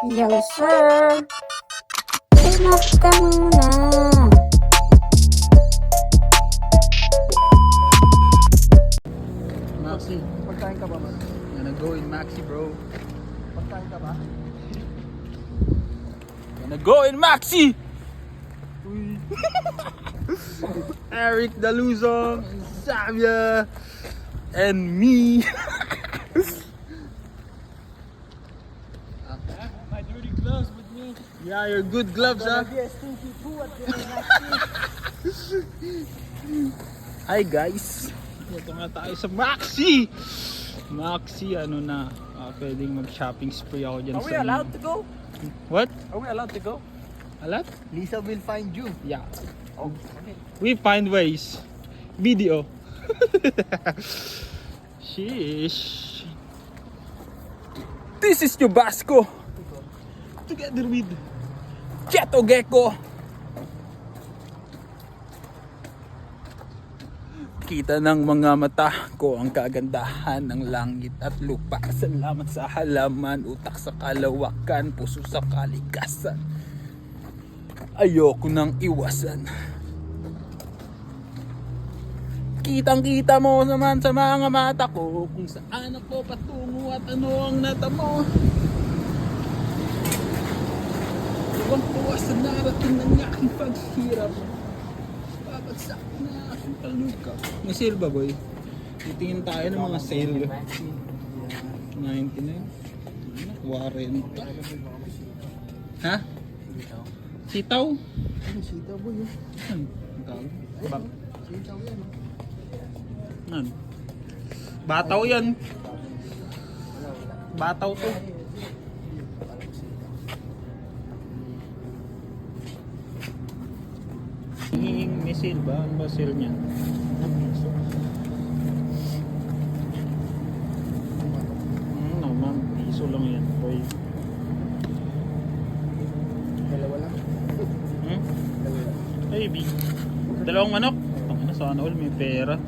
Yo, sir. Enough ka muna. Maxi, Pagkain ka ba, man? gonna go in Maxi, bro. Pagkain ka ba? Gonna go in Maxi! Eric Daluzong, Xavier, and me. My dirty gloves with me. Yeah, your good gloves, huh? Be a stinky poo at the Hi guys! Ito nga tayo sa Maxi! Maxi, ano na, pwedeng mag-shopping spree ako dyan Are we allowed to go? What? Are we allowed to go? A lot? Lisa will find you. Yeah. Oh, okay. We find ways. Video. Sheesh. This is Chubasco. Together with Cheto Gecko. Kita ng mga mata ko ang kagandahan ng langit at lupa. Salamat sa halaman, utak sa kalawakan, puso sa kalikasan. Ayoko nang iwasan. Kitang-kita mo naman sa mga mata ko kung saan ako patungo at ano ang natamo. Tuwang-tuwa sa narating ng aking paghirap. Babagsak na aking paluka. May sale ba, boy? Titingin tayo ng mga sale. 99. 40. Ha? Sitaw? Ano, sitaw boy, oh. Ano? Bang. Sitaw yan, oh. Ano? Bataw yan. Bataw to. May sale ba? Ano ba sale niyan? Naman, piso lang yan. Boy. Dalawa lang. Hmm? Dalawa lang. Ay, B. Dalawang manok. Tangina, sana all may pera.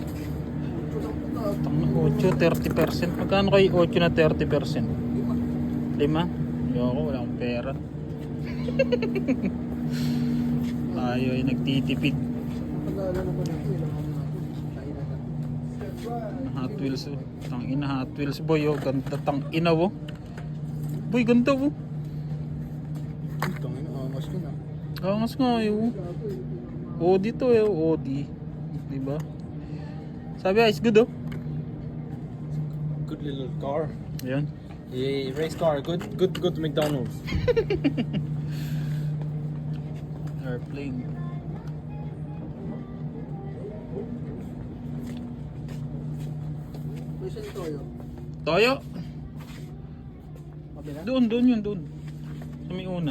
Tangina, 8, 30%. Magkano kayo 8 na 30%? 5? Ayoko, wala akong pera. Tayo ay nagtitipid. Pag-aaala naman ako, ilang ako na ako. Kain na. Hot Wheels, oh. Tangina, Hot Wheels, boy, oh. Ganda, tangina, oh. Boy, ganda, oh. Tangin, angas ka na. Angas nga, oh. Audi to, eh. Audi. Diba? Sabi, it's good, oh. Good little car. Ayan. Yeah, race car. Good to McDonald's. Airplane. May saan toyo? Toyo. Mabila? Doon yun, doon. Sa may una.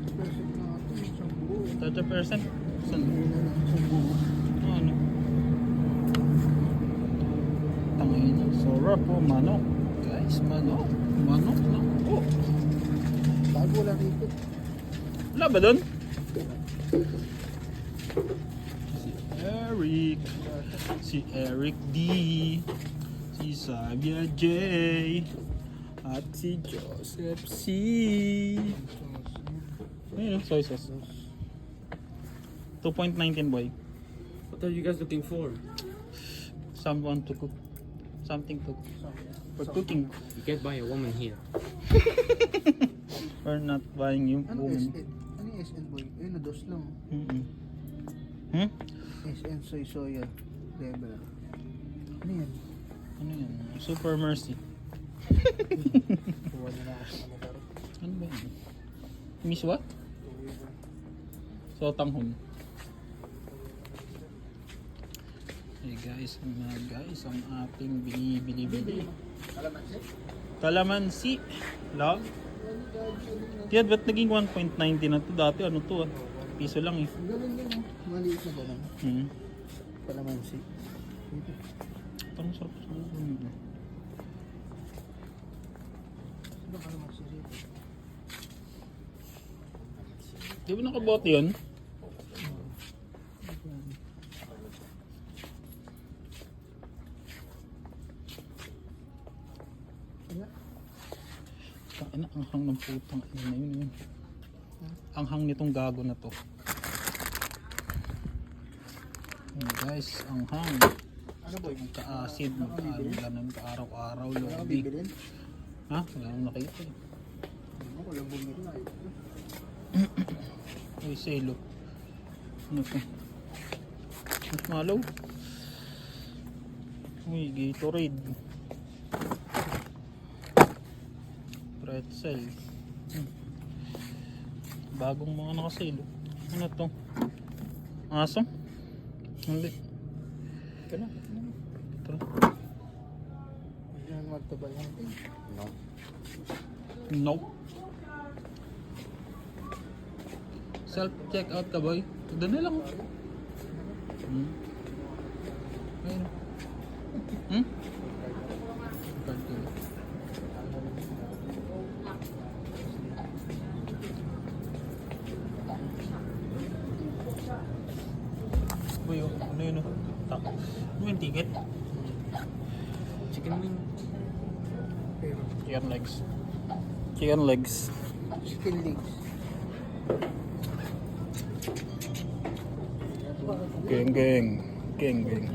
Perfect na ito, isang buo. 30%? Saan? Isang buo. Ano? Tangina. Sarap po, manok. Guys, manok. Manok na po. Bago lang rito. Wala ba doon? Si Eric D, si Xavier J, at si Joseph C. Ayun, soy sauce. 2.19 boy. What are you guys looking for? Someone to cook. Something to for cooking. You can't buy a woman here. We're not buying you Ano woman. SN? Ano yung SN boy? Ayun na, dos lang. Mm-mm. Hmm? SN soy soya. Level. Ano yan? Ano yan? Super Mercy. Kuha na ako sa kanila. Ano ba yan? Miss what? Sotanghon. Hey guys, ang ating binibili. Kalamansi. Love. Yan, ba't naging 1.90 na to? Dati ano to ah? Piso lang eh. Ganun lang, oh. Maliit na ganun. Hmm. Kalamansi. Dito. Parang sarap sa loob nito. Ano kalamansi dito? Di ba nakabote yun? Ang hang ng putang ina na yun. Ang hang nitong gago na to. Ayan, guys, ang hang. Ano boy? Ka-acid, magkaalan ka araw-araw. Ano ka Lobby. bibilin? Ha? Wala akong nakita eh. Ako lang bumili na. Ay, selo. Ano to? Marshmallow. Uy, Gatorade. Pretzel. Bagong mga nakaselo. Ano to? Aso? Hindi. Kana? Tara. Yan magtabay natin. No. Self-check out ka, boy. Doon na lang. Ayun. Card ko. Boy, oh, ano yun? Tak. Ano yung ticket? Chicken wing. Pero, Chicken legs. Chicken legs. chicken legs. Geng geng. Geng geng.